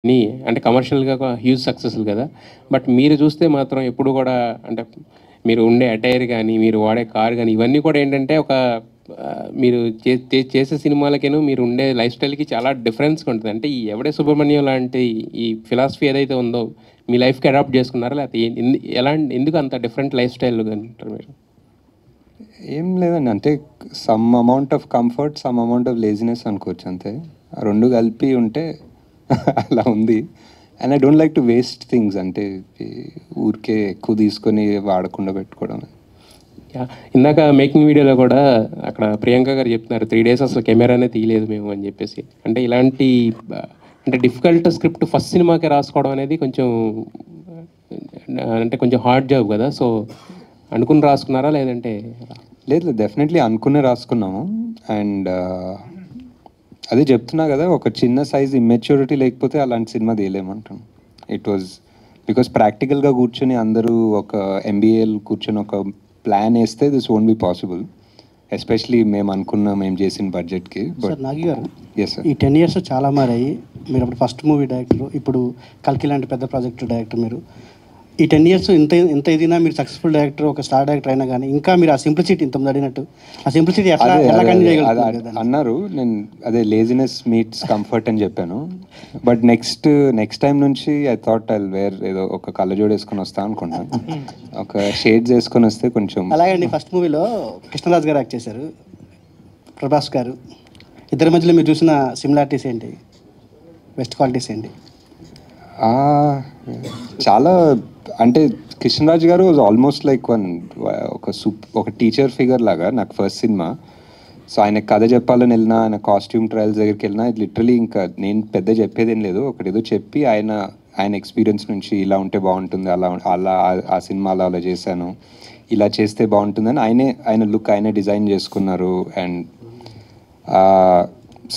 నీ అంటే కమర్షియల్‌గా హ్యూజ్ సక్సెస్‌లు కదా! బట్ మీరు చూస్తే మాత్రం ఎప్పుడు కూడా అంటే మీరు ఉండే అటైర్ గాని, మీరు వాడే కార్ గాని ఇవన్నీ కూడా ఏంటంటే ఒక మీరు చేసే సినిమాలకేను మీరు ఉండే లైఫ్ స్టైల్‌కి చాలా డిఫరెన్స్‌గా ఉంటది. అంటే ఈ 'ఎవడే సుబ్రహ్మణ్యం' లాంటి ఈ ఫిలాసఫీ ఏదైతే ఉందో మీ లైఫ్‌కి అడాప్ట్ చేసుకున్నారా? లేకపోతే ఎందుకు అంత డిఫరెంట్ లైఫ్ స్టైల్ అంటారు మీరు? ఏం లేదండి. అంటే some amount of comfort, some amount of laziness అనుకోవచ్చు అంతే. ఆ 2 కలిపి ఉంటే అలా ఉంది. And I don't like to waste things. అంటే ఊరికే ఎక్కువ తీసుకొని వాడకుండా పెట్టుకోవడం. యాహ్! ఇందాక మేకింగ్ వీడియోలో కూడా అక్కడ ప్రియాంక గారు చెప్తున్నారు 3 డేస్ అసలు కెమెరానే తీయలేదు మేము అని చెప్పేసి. అంటే ఇలాంటి అంటే డిఫికల్ట్ స్క్రిప్ట్ ఫస్ట్ సినిమాకే రాసుకోవడం అనేది కొంచెం అంటే కొంచెం హార్డ్ జాబ్ కదా! సో, అనుకుని రాసుకున్నారా? లేదంటే లేదు లేదు, డెఫినెట్లీ అనుకునే రాసుకున్నాము. అండ్ అదే చెప్తున్నా కదా, ఒక చిన్న సైజ్ ఇమ్మెచ్యూరిటీ లేకపోతే అలాంటి సినిమా తీయలేమంటాను. ఇట్ వాజ్ బికాస్ ప్రాక్టికల్గా కూర్చొని అందరూ ఒక ఎంబీఏలు కూర్చొని ఒక ప్లాన్ వేస్తే this won't be possible, especially మేము చేసిన బడ్జెట్కి. సార్ నాగి గారు, ఎస్ సార్. ఈ 10 ఇయర్స్ చాలా మారాయి. మీరు అప్పుడు ఫస్ట్ మూవీ డైరెక్టర్, ఇప్పుడు కల్కి లాంటి పెద్ద ప్రాజెక్టు డైరెక్టర్. మీరు ఈ 10 ఇయర్స్ ఎంత ఇదినా మీరు సక్సెస్ఫుల్ డైరెక్టర్, ఒక స్టార్ డైరెక్టర్ అయినా కానీ ఇంకా మీరు ఆ సింప్లిసిటీ ఇంతకుముందు అడిగినట్టు ఆ సింప్లిసిటీ ఎట్లా కంటిన్యూ చేయగలుగుతారు అన్నారు. నేను అదే లేజినెస్ మీట్స్ కంఫర్ట్ అని చెప్పాను. బట్ నెక్స్ట్ టైం నుంచి ఐ థాట్ ఐ వేర్ ఏదో ఒక కళ్ళజోడు వేసుకొని వస్తా అనుకున్నాను. ఒక షేడ్స్ వేసుకొని వస్తే కొంచెం. అలాగండి, ఫస్ట్ మూవీలో కృష్ణరాజు గారు యాక్ట్ చేశారు, ప్రభాస్ గారు. ఇద్దరి మధ్యలో మీరు చూసిన సిమిలారిటీస్ ఏంటి, బెస్ట్ క్వాలిటీస్ ఏంటి? చాలా అంటే కృష్ణరాజు గారు వాజ్ ఆల్మోస్ట్ లైక్ ఒక టీచర్ ఫిగర్ లాగా నాకు ఫస్ట్ సినిమా. సో ఆయన కథ చెప్పాలని వెళ్ళినా, ఆయన కాస్ట్యూమ్ ట్రయల్స్ దగ్గరికి వెళ్ళినా, ఇది లిటరలీ ఇంకా నేను పెద్ద చెప్పేదేం లేదు, ఒకటేదో చెప్పి ఆయన ఎక్స్పీరియన్స్ నుంచి ఇలా ఉంటే బాగుంటుంది, అలా ఆ సినిమా అలా చేశాను, ఇలా చేస్తే బాగుంటుందని ఆయన లుక్ ఆయనే డిజైన్ చేసుకున్నారు. అండ్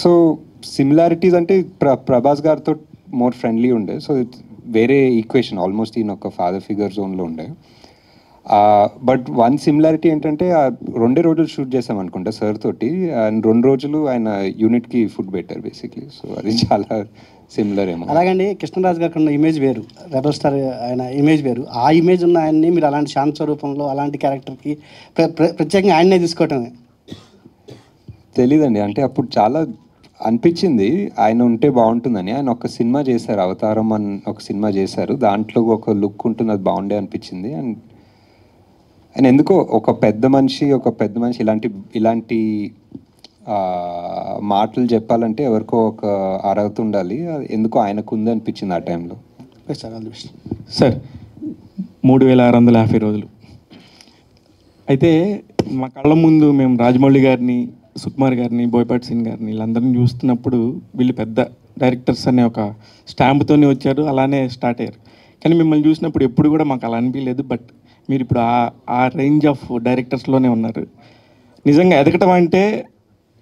సో సిమిలారిటీస్ అంటే ప్రభాస్ గారితో మోర్ ఫ్రెండ్లీ ఉండే. సో వేరే ఈక్వేషన్ ఆల్మోస్ట్ ఈయన ఒక ఫాదర్ ఫిగర్ జోన్లో ఉండే. బట్ వన్ సిమిలారిటీ ఏంటంటే 2 రోజులు షూట్ చేసాం అనుకుంటా సార్ తోటి, అండ్ 2 రోజులు ఆయన యూనిట్కి ఫుడ్ పెట్టారు బేసిక్లీ. సో అది చాలా సిమిలర్ ఏమో. అలాగండి, కృష్ణరాజు గారికి ఉన్న ఇమేజ్ వేరు, రెబల్ స్టార్ ఆయన ఇమేజ్ వేరు. ఆ ఇమేజ్ ఉన్న ఆయన్ని మీరు అలాంటి శాంత స్వరూపంలో అలాంటి క్యారెక్టర్కి ప్రత్యేకంగా ఆయన్నే తీసుకోవటమే తెలీదండి. అంటే అప్పుడు చాలా అనిపించింది ఆయన ఉంటే బాగుంటుందని. ఆయన ఒక సినిమా చేశారు, అవతారం అని ఒక సినిమా చేశారు, దాంట్లో ఒక లుక్ ఉంటుంది, అది బాగుండే అనిపించింది. అండ్ ఆయన ఎందుకో ఒక పెద్ద మనిషి ఇలాంటి మాటలు చెప్పాలంటే ఎవరికో ఒక అర్హత ఉండాలి, ఎందుకో ఆయనకు ఉంది అనిపించింది ఆ టైంలో. సార్ 3650 రోజులు అయితే మా కళ్ళ ముందు మేము రాజమౌళి గారిని, సుకుమార్ గారిని, బోయపాటి సింగ్ గారిని వీళ్ళందరినీ చూస్తున్నప్పుడు వీళ్ళు పెద్ద డైరెక్టర్స్ అనే ఒక స్టాంప్తోనే వచ్చారు, అలానే స్టార్ట్ అయ్యారు. కానీ మిమ్మల్ని చూసినప్పుడు ఎప్పుడు కూడా మాకు అలా అనిపించలేదు. బట్ మీరు ఇప్పుడు ఆ రేంజ్ ఆఫ్ డైరెక్టర్స్లోనే ఉన్నారు. నిజంగా ఎదగటం అంటే